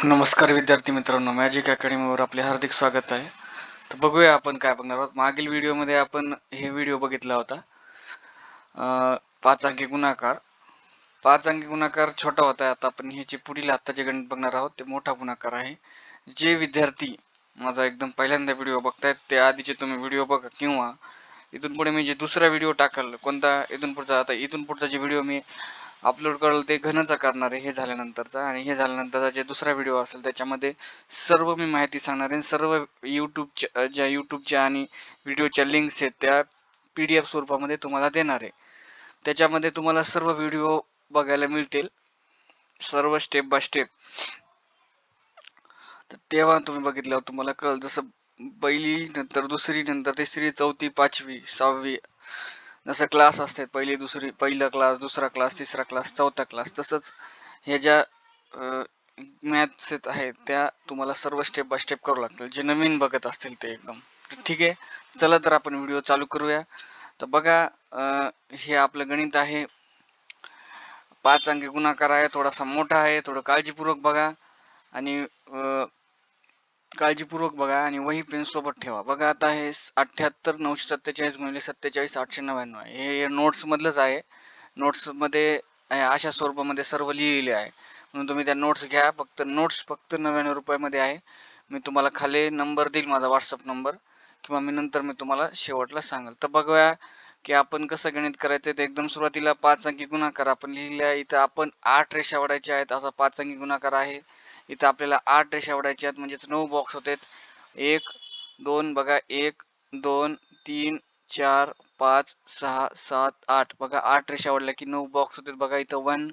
नमस्कार विद्यार्थी मित्रांनो, मॅजिक अकॅडमीवर आपले हार्दिक स्वागत आहे. तर बघूया आपण काय बघणार आहोत. मागील व्हिडिओमध्ये आपण हे व्हिडिओ बघितला होता, 5 अंकी गुणाकार. 5 अंकी गुणाकार छोटा होता. आता आपण हे जे पुढील आत्ताचे गणित बघणार आहोत ते मोठा गुणाकार आहे. जे विद्यार्थी माझा एकदम पहिल्यांदा व्हिडिओ बघतायत ते आधीचे तुम्ही व्हिडिओ बघा, किंवा इथून पुढे मी जे दुसरा व्हिडिओ टाकल कोणता इथून पुढचा, आता इथून पुढचा जे व्हिडिओ मी अपलोड करेल ते घनचा करणार आहे हे झाल्यानंतरचा, आणि हे झाल्यानंतरचा जे दुसरा व्हिडिओ असेल त्याच्यामध्ये सर्व मी माहिती सांगणार आहे. सर्व यूट्यूबच्या ज्या यूट्यूबच्या आणि व्हिडिओच्या लिंक्स आहेत त्या PDF स्वरूपामध्ये तुम्हाला देणार आहे. त्याच्यामध्ये तुम्हाला सर्व व्हिडिओ बघायला मिळतील, सर्व स्टेप बाय स्टेप. तर तेव्हा तुम्ही बघितल्यावर तुम्हाला कळेल, जसं पहिली नंतर दुसरी नंतर तिसरी चौथी पाचवी सहावी जसं क्लास असतात, पहिली दुसरी पहिला क्लास, दुसरा क्लास, तिसरा क्लास, चौथा क्लास, तसंच हे ज्या मॅथ्स आहेत त्या तुम्हाला सर्व स्टेप बाय स्टेप करावं लागतील, जे नवीन बघत असतील ते एकदम. ठीक आहे, चला तर आपण व्हिडिओ चालू करूया. तर बघा, हे आपलं गणित आहे, 5 अंकी गुणाकार आहे, थोडासा मोठा आहे, थोडं काळजीपूर्वक बघा आणि आणि वही पेन सोबत ठेवा. बघा आता हे 78,947 गुणिले 47,899 आहे. हे नोट्स मधलंच आहे. नोट्स मध्ये अशा स्वरूपामध्ये सर्व लिहिलेले आहे, म्हणून तुम्ही त्या नोट्स घ्या. फक्त 99 रुपयामध्ये आहे. मी तुम्हाला खाली नंबर देईल, माझा व्हॉट्सअप नंबर, किंवा मी नंतर तुम्हाला शेवटला सांगेल. तर बघूया की आपण कसं गणित करायचं ते. एकदम सुरुवातीला 5 अंकी गुणाकार आपण लिहिले आहे. इथं आपण 8 रेषा ओढायच्या आहेत. असा 5 अंकी गुणाकार आहे. इथं आपल्याला 8 रेषा ओढायच्या आहेत, म्हणजेच 9 बॉक्स होते. 1 2 बघा, 1 2 3 4 5 6 7 8. बघा 8 रेषा ओढल्या की 9 बॉक्स होते. बघा इथं 1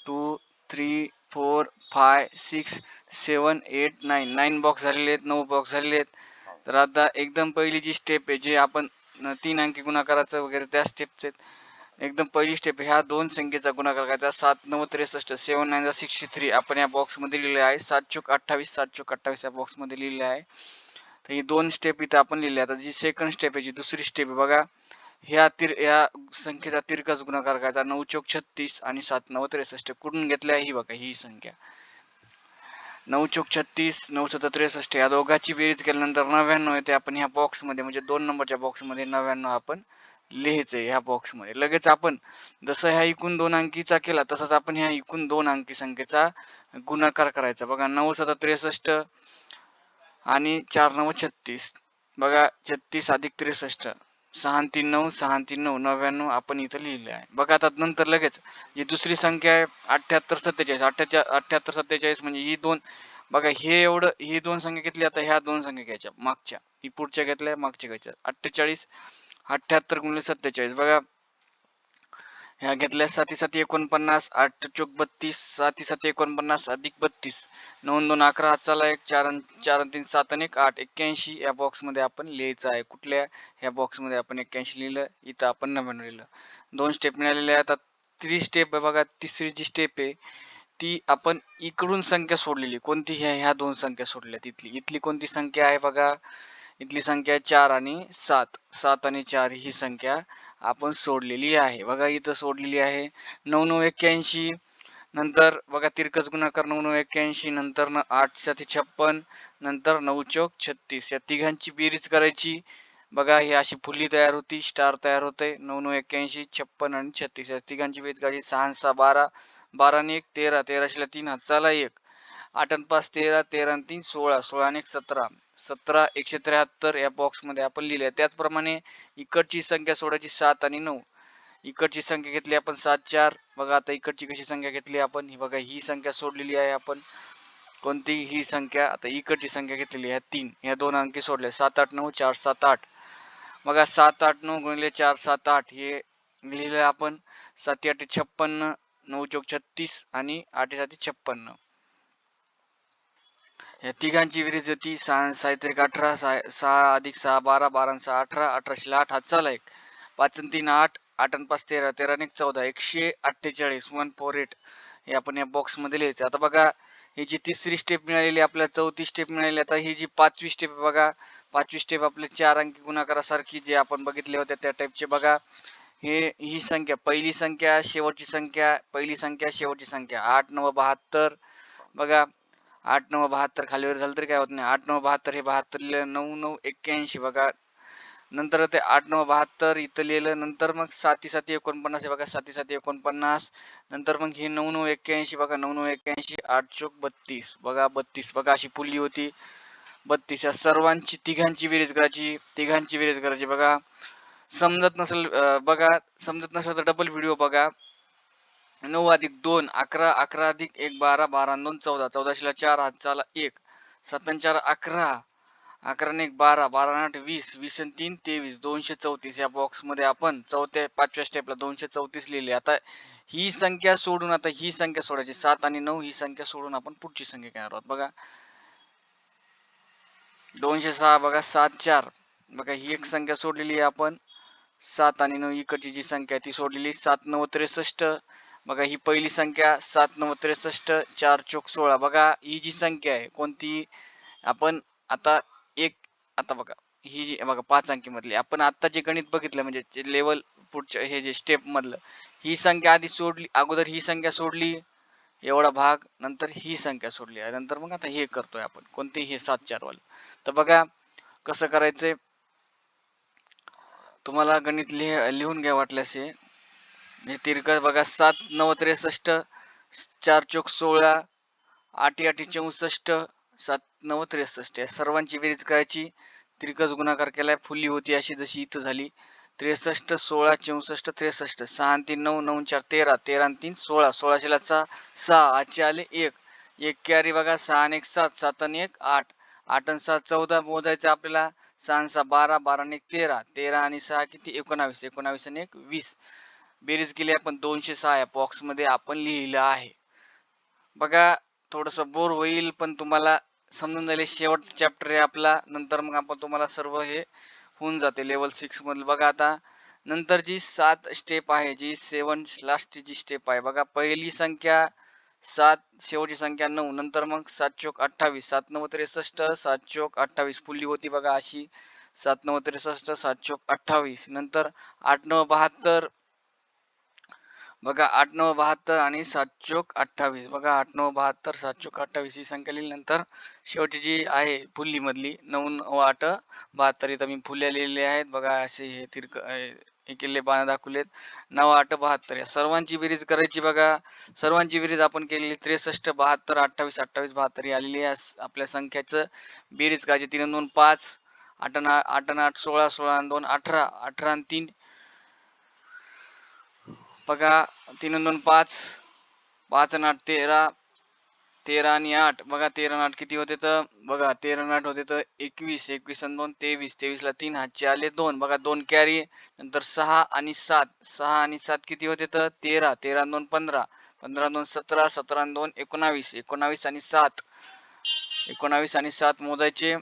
2 3 4 5 6 7 8 9 बॉक्स झालेले आहेत, 9 बॉक्स झालेले आहेत. तर आता एकदम पहिली जी स्टेप आहे, जे आपण 3 अंकी गुणाकाराचं वगैरे त्या स्टेपचे एकदम पहिली स्टेप, ह्या दोन संख्येचा गुणाकार करायचा. 7 9 63, 7 9 63 आपण या बॉक्स मध्ये लिहिले आहे. 7 चोक 28, 7 चोक 28 या बॉक्स मध्ये लिहिले आहे. तर ही दोन स्टेप इथं आपण लिहिले. आता जी सेकंड स्टेप आहे, जी दुसरी स्टेप आहे, बघा ह्या संख्येचा तिरकाच गुणाकार करायचा. 9 चोक 36 आणि 7 9 63 कुठून घेतल्या ही बघा, ही संख्या 9 चोक 36 9 7 63, या दोघांची बेरीज केल्यानंतर 99 येते. आपण ह्या बॉक्स मध्ये म्हणजे 2 नंबरच्या बॉक्स मध्ये 99 आपण लिहायचंय ह्या बॉक्स मध्ये. लगेच आपण जसं ह्या एकूण 2 अंकीचा केला तसंच आपण ह्या एकूण 2 अंकी संख्येचा गुणाकार करायचा. बघा 9 7 63 आणि 4 9 36. बघा 36 अधिक 63, 6 3 9 6 3 9 99 आपण इथं लिहिले आहे. बघा आता नंतर लगेच जी दुसरी संख्या आहे 78 47, 78 47 म्हणजे ही दोन. बघा हे एवढं, ही दोन संख्या घेतली. आता ह्या दोन संख्या घ्यायच्या मागच्या, ही पुढच्या घेतल्या मागच्या घ्यायच्या. 48 78 गुणिले 47. बघा ह्या घेतल्या 7 7 49, 8 चोक 32, 7 7 49 अधिक 32, 9 2 11, चला 1 4 4 3 7 आणि 1 8 81 या बॉक्स मध्ये आपण लिहायचं आहे. कुठल्या ह्या बॉक्स मध्ये आपण 81 लिहिलं, इथं आपण 99 लिहिलं. दोन स्टेप मिळालेल्या आहेत. आता तिसरी स्टेप आहे बघा, तिसरी जी स्टेप आहे ती आपण इकडून संख्या सोडलेली. कोणती? ह्या दोन संख्या सोडल्या. इथली कोणती संख्या आहे बघा, इथली संख्या 4 आणि 7. 7 आणि 4 ही संख्या आपण सोडलेली आहे. बघा इथं सोडलेली आहे. 9 9 81, नंतर बघा तिरकस गुणाकार 9 9 81, नंतर 8 7 56, नंतर 9 चौक 36. या तिघांची बेरीज करायची. बघा ही अशी फुली तयार होती, स्टार तयार होते. 9 9 81 56 आणि 36 या तिघांची बेरीज करायची. 6 6 12, 12 आणि 1 13, 13 तीन हात चला 1, 8 आणि 5 13, 13 आणि 3 16, 16 आणि 1 17, 17 173 या बॉक्स मध्ये आपण लिहिले. त्याचप्रमाणे इकडची संख्या सोडायची 7 आणि 9. इकडची संख्या घेतली आपण 7 4. बघा आता इकडची कशी संख्या घेतली आपण, ही बघा ही संख्या सोडलेली आहे आपण. कोणती? ही संख्या. आता इकडची संख्या घेतलेली आहे 3. या दोन अंकी सोडले. 7 8 9 4 7 8. बघा 7 8 9 गुणिले 4 7 8 हे लिहिले आपण. 7 8 56, 9 चौक 36 आणि 8 7 56. या तिघांची बेरीज होती 6 6 18, 6 अधिक 6 12, 12 आणि 6 18, 18 8 हात चला 1, 5 आणि 3 8, 8 आणि 5 13, 13 आणि 14, 148 148 हे आपण या बॉक्स मध्ये लिहायचं. आता बघा ही जी तिसरी स्टेप मिळालेली आपल्याला, चौथी स्टेप मिळाली. आता ही जी पाचवी स्टेप बघा, पाचवी स्टेप आपल्या 4 अंकी गुणाकारासारखी जे आपण बघितले होते त्या टाइपचे. बघा ही संख्या, पहिली संख्या शेवटची संख्या, पहिली संख्या शेवटची संख्या. 8 9 72. बघा 8 9 72 खालीवर झालं तरी काय होत नाही. 8 9 72 हे 72 लिहिलं, 9 9 81 बघा. नंतर ते 8 9 72 इथं लिहिलं. नंतर मग 7 7 49 हे बघा, 7 7 49. नंतर मग हे 9 9 81 बघा, 9 9 81 8 चोक 32 बघा, 32 बघा, अशी पुल्ली होती 32. या सर्वांची तिघांची बेरीज करायची, तिघांची बेरीज करायची बघा. समजत नसेल बघा, समजत नसेल तर डबल व्हिडिओ बघा. 9 अधिक 2 11, 11 अधिक 1 12, 12 2 14, 14 4 हातचाला 1, 7 4 11, 11 1 12, 12 8 20, 20 3 23, 234. या बॉक्स मध्ये आपण चौथ्या पाचव्या स्टेपला 234 लिहिले. आता ही संख्या सोडून, आता ही संख्या सोडायची, 7 आणि 9 ही संख्या सोडून आपण पुढची संख्या घेणार आहोत बघा. 206 बघा, 7 4 बघा, ही एक संख्या सोडलेली आहे आपण. 7 आणि 9 इकडची जी संख्या ती सोडलेली. 7 9 63 बघा, ही पहिली संख्या. 7 9 63, 4 चोक 16 बघा. ही जी संख्या आहे कोणती, आपण आता एक, आता बघा ही जी बघा 5 अंकी मधली आपण आता जे गणित बघितलं, म्हणजे लेवल पुढच्या हे जे स्टेप मधलं, ही संख्या आधी सोडली, अगोदर ही संख्या सोडली एवढा भाग, नंतर ही संख्या सोडली, नंतर मग आता हे करतोय आपण कोणते, हे 7 4 वाले. तर बघा कसं करायचंय, तुम्हाला गणित लिहून घ्या वाटल्यास. हे तिरकस बघा, 7 9 63, 4 चोक 16, 8 8 64, 7 9 63. या सर्वांची बेरीज करायची. तिरकस गुणाकार केलाय, फुल्ली होती अशी जशी इथं झाली. 63 16 64 63, 6 3 9 9 4 13, 13 3 16, 16 6 आजचे आले 1, 1 कॅरी बघा. 6 1 7, 7 1 8, 8 7 14 मोजायचं आपल्याला. 6 6 12, 12 1 13, 13 आणि 6 किती, 19, 19 आणि 1 20. बेरीज केली आपण 206 या बॉक्स मध्ये आपण लिहिलं आहे बघा. थोडस बोर होईल पण तुम्हाला समजून जाईल. शेवट चॅप्टर आहे आपला, नंतर मग आपण तुम्हाला सर्व हे होऊन जाते लेवल 6 मधलं बघा. आता नंतर जी 7 स्टेप आहे, जी 7 लास्ट जी स्टेप आहे बघा. पहिली संख्या 7, शेवटची संख्या 9, नंतर मग 7 चोक 28, 7 9 63, 7 चोक 28 पुल्ली होती बघा अशी. 7 9 63, 7 चोक 28, नंतर 8 9 72 बघा. 8 9 72 आणि 7 चोक 28 बघा. 8 9 72, 7 चोक 28 ही संख्या लिहिल्यानंतर शेवटी जी आहे फुल्ली मधली 9 9 8 72, इथं मी फुल्या लिहिलेल्या आहेत बघा. असे हे हे केले बाण दाखवलेत. 9 8 72 या सर्वांची बेरीज करायची बघा. सर्वांची बेरीज आपण केलेली 63 72 28 28 72 ही आलेली आहे आपल्या संख्याचं बेरीज करायची. 3 2 5, 8 8 8 16, 16 2 18, 18 3 बघा. 3 2 5, 5 8 13, 13 आणि 8 बघा. 13 8 किती होते तर बघा, 13 8 होते तर 21, 21 आणि 2 23, 23 ला 3 हातचे आले 2 बघा. 2 कॅरी, नंतर 6 आणि 7, 6 आणि 7 किती होते तर 13, 13 2 15, 15 2 17, 17 2 19, 19 आणि 7, 19 आणि 7 मोजायचे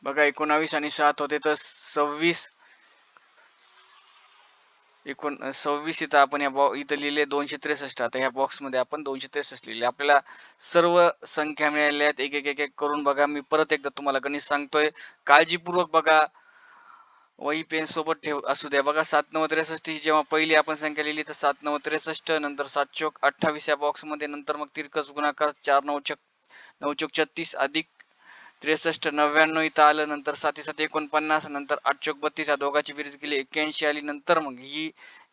बघा. 19 आणि 7 होते तर 26, 26 इथं आपण इथं लिहिले 263. आता ह्या बॉक्स मध्ये आपण 263 लिहिले. आपल्याला सर्व संख्या मिळाल्या आहेत. एक एक एक एक करून बघा. मी परत एकदा तुम्हाला गणित सांगतोय, काळजीपूर्वक बघा. वही पेन सोबत ठेव असू द्या बघा. 7 9 63 ही जेव्हा पहिली आपण संख्या लिहिली तर 7 9 63, नंतर 7 चोक 28 या बॉक्स मध्ये, नंतर मग तिरकस गुणाकार 4 9 चोक 36 अधिक 63 99 इथं आलं, नंतर 7 7 49, नंतर 8 चोक 32 या दोघांची बेरीज केली 81 आली. नंतर मग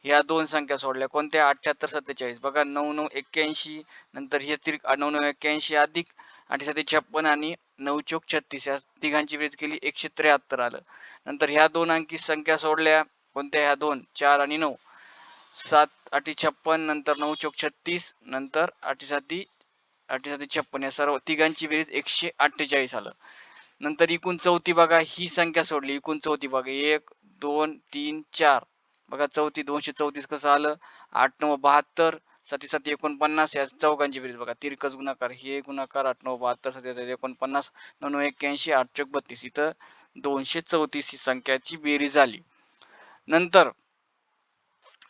ह्या दोन संख्या सोडल्या कोणत्या, 78 47 बघा. 9 9 81, नंतर हे 9 9 81 अधिक 8 7 56 आणि 9 चोक 36 या तिघांची बेरीज केली 173 आलं. नंतर ह्या दोन अंकी संख्या सोडल्या कोणत्या, ह्या दोन 4 आणि 9, 7 8 56, नंतर 9 चोक 36, नंतर 8 7 8 7 56 या सर्व तिघांची बेरीज 148 आलं. नंतर एकूण चौथी बघा, ही संख्या सोडली एकूण चौथी बघा. 1 2 3 4 बघा. चौथी 234 कसं आलं, 8 9 72, 7 7 49 या चौघांची बेरीज बघा. तिरकस गुणाकार, हे गुणाकार 8 9 72 7 7 49, 9 9 81, 8 चोक 32 इथं 234 ही संख्याची बेरीज आली. नंतर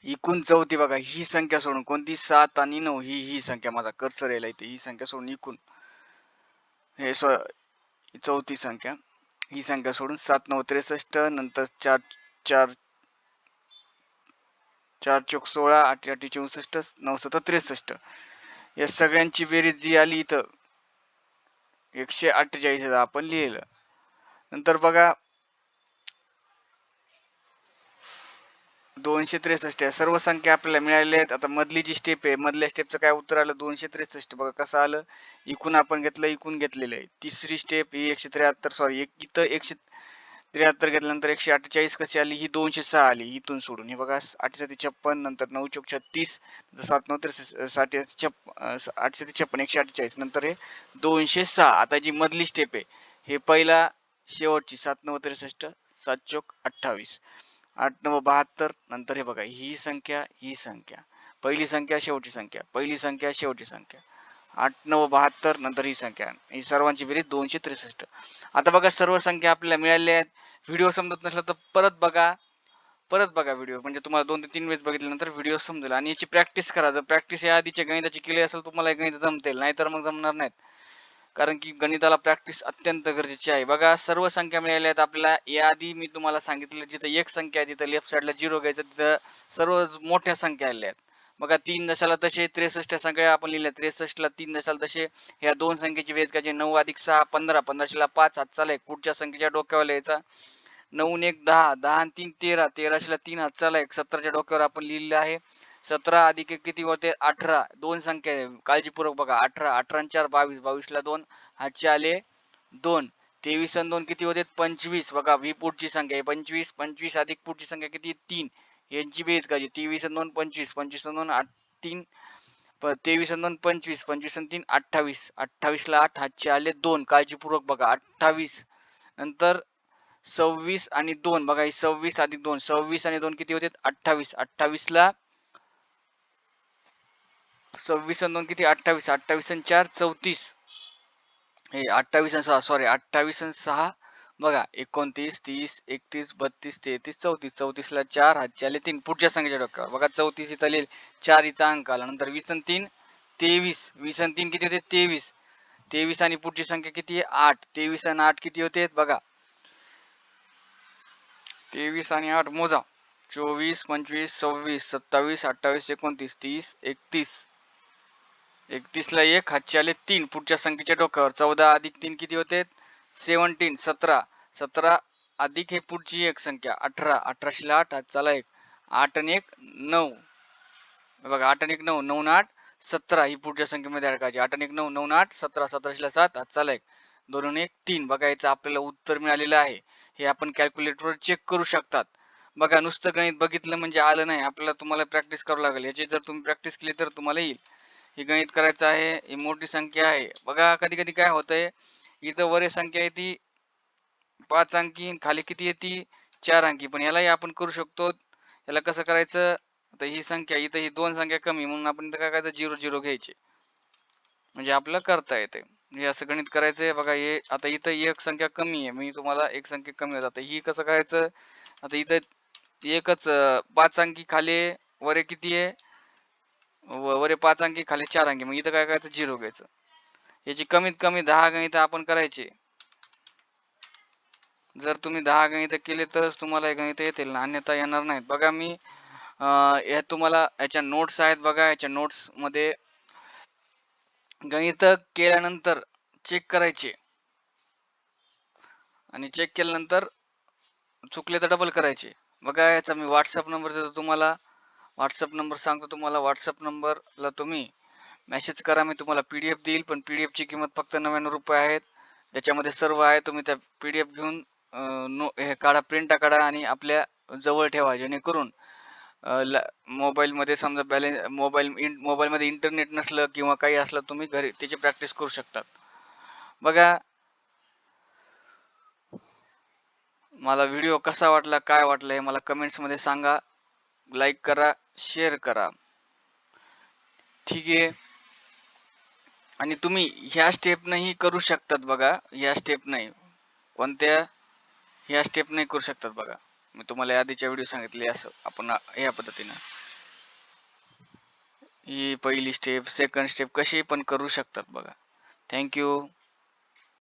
एकूण चौथी बघा, ही संख्या सोडून कोणती, 7 आणि 9 ही संख्या, माझा कर्सर यायला इथे, ही संख्या सोडून एकूण हे चौथी संख्या, ही संख्या सोडून 7 9 63, नंतर 4 4 4 चोक 16, 8 8 64, 9 7 63 या सगळ्यांची बेरीज जी आली इथं 148 आपण लिहिलं. नंतर बघा 263 आहे. सर्व संख्या आपल्याला मिळालेल्या आहेत. आता मधली जी स्टेप आहे, मधल्या स्टेपचं काय उत्तर आलं 263. बघा कसं आलं, इकून आपण घेतलं, इकून घेतलेलं आहे. तिसरी स्टेप ही 173, सॉरी इथं 173 घेतल्यानंतर 148 कशी आली, ही 206 आली इथून सोडून. हे बघा 8 7 56, नंतर 9 चौक 36, 7 9 60 8 7 56 148, नंतर हे 206. आता जी मधली स्टेप आहे, हे पहिला शेवटची 7 9 63, 7 चौक 28, 8 9 72, नंतर हे बघा ही संख्या, ही संख्या, पहिली संख्या शेवटची संख्या, पहिली संख्या शेवटची संख्या, 8 9 72, नंतर ही संख्या, ही सर्वांची बेरीज 263. आता बघा सर्व संख्या आपल्याला मिळाल्या आहेत. व्हिडिओ समजत नसला तर परत बघा व्हिडिओ, म्हणजे तुम्हाला 2 ते 3 वेळेस बघितल्यानंतर व्हिडिओ समजेल. आणि याची प्रॅक्टिस करा. जर प्रॅक्टिस या आधीच्या गणिताची केली असेल तुम्हाला गणित जमतील, नाहीतर मग जमणार नाहीत. कारण की गणिताला प्रॅक्टिस अत्यंत गरजेची आहे. बघा सर्व संख्या मिळाल्या आहेत आपल्याला. याआधी मी तुम्हाला सांगितलं जिथं एक संख्या आहे तिथं लेफ्ट साईडला 0 घ्यायचं, तिथं सर्व मोठ्या संख्या आल्या आहेत. बघा 3 दशाला तसे 63 संख्या आपण लिहिल्या. 63 ला 3 दशाला तसे ह्या दोन संख्येची बेरीज करायची. 9 अधिक 6 15, 15 5 हात चाला एक, पुढच्या संख्येच्या डोक्यावर लिहायचा. 9 1 10, 10 आणि 3 13, 13 3 हात चाला एक, 17च्या डोक्यावर आपण लिहिलेलं आहे. 17 अधिक 1 किती होते 18, दोन संख्या काळजीपूर्वक बघा. 18 18 आणि 4 22, 22 ला 2 हातचे आले 2, 23 आणि 2 किती होते 25. बघा ही पुढची संख्या आहे 25, 25 अधिक पुढची संख्या किती 3, यांची बेरीज करायची. 23 आणि 2 25, 25 आणि 2 3, 23 आणि 2 25, 25 आणि 3 28, 28 ला 8 हातचे आले 2, काळजीपूर्वक बघा 28. नंतर 26 आणि 2 बघा, 26 अधिक 2, 26 आणि 2 किती होते 28, 28 ला 26 आणि 2 किती 28, 28 आणि 4 34, हे 28 आणि 6, सॉरी 28 आणि 6 बघा 29 30 31 32 33 34, 34 ला 4 हातचे आले 3, पुढच्या संख्येच्या डोक्यावर बघा 34 इथं लिहिल, 4 इथं अंक आला. नंतर 20 आणि 3 23, 20 आणि 3 किती होते 23, 23 आणि पुढची संख्या किती आहे 8, 23 आणि 8 किती होते बघा 23 आणि 8 मोजा, 24 25 26 27 28 29 30 31, 31 ला 1 हातचे आले 3, पुढच्या संख्येच्या डोक्यावर. 14 अधिक 3 किती होते 17, 17 17 अधिक हे पुढची एक संख्या 18, 18 ला 8 हात चाला 1, 8 आणि 1 9 बघा, 8 आणि 1 9, 9 8 17, ही पुढच्या संख्येमध्ये अडकायची. 8 आणि 1 9, 9 8 17, 17 ला 7 हात चाला 1, 2 आणि 1 3. बघा याचं आपल्याला उत्तर मिळालेलं आहे. हे आपण कॅल्क्युलेटरवर चेक करू शकतात. बघा नुसतं गणित बघितलं म्हणजे आलं नाही, आपल्याला तुम्हाला प्रॅक्टिस करावं लागेल. याची जर तुम्ही प्रॅक्टिस केली तर तुम्हाला येईल. हे गणित करायचं आहे, ही मोठी संख्या आहे. बघा कधी कधी काय होतंय, इथं वर संख्या आहे ती 5 अंकी, खाली किती येते 4 अंकी, पण यालाही आपण करू शकतो. याला कसं करायचं, आता ही संख्या इथं ही दोन संख्या कमी, म्हणून आपण इथं काय करायचं 0 0 घ्यायचे, म्हणजे आपल्याला करता येते. हे असं गणित करायचंय. बघा हे आता इथं एक संख्या कमी आहे, मी तुम्हाला एक संख्या कमी होत, आता ही कसं करायचं, आता इथं एकच 5 अंकी खाली, वरे किती आहे वरे 5 अंकी खाली 4 अंकी, मग इथं काय करायचं 0 घ्यायचं. याची कमीत कमी 10 गणित आपण करायचे. जर तुम्ही 10 गणित केले तरच तुम्हाला हे गणित येतील, अन्यथा येणार नाहीत. बघा मी या तुम्हाला याच्या नोट्स आहेत बघा, याच्या नोट्स मध्ये गणित केल्यानंतर चेक करायचे, आणि चेक केल्यानंतर चुकले तर डबल करायचे. बघा याचा मी व्हॉट्सअप नंबर देतो तुम्हाला, व्हॉट्सअप नंबर सांगतो तुम्हाला. व्हॉट्सअप नंबरला तुम्ही मेसेज करा, मी तुम्हाला PDF देईल, पण PDF ची किंमत फक्त 99 रुपये आहेत. याच्यामध्ये सर्व आहे. तुम्ही त्या PDF घेऊन हे काढा, प्रिंट काढा आणि आपल्या जवळ ठेवा, जेणेकरून मोबाईलमध्ये समजा मोबाईलमध्ये इंटरनेट नसलं किंवा काही असलं, तुम्ही घरी त्याची प्रॅक्टिस करू शकतात. बघा मला व्हिडिओ कसा वाटला, काय वाटलं हे मला कमेंट्स मध्ये सांगा. लाईक करा, शेअर करा, ठीक आहे. आणि तुम्ही ह्या स्टेप नाही करू शकतात. बघा ह्या स्टेप नाही, कोणत्या ह्या स्टेप नाही करू शकतात. बघा मी तुम्हाला आधीच्या व्हिडिओ सांगितले, असं आपण ह्या पद्धतीनं ही पहिली स्टेप सेकंड स्टेप कशी पण करू शकतात. बघा थँक्यू.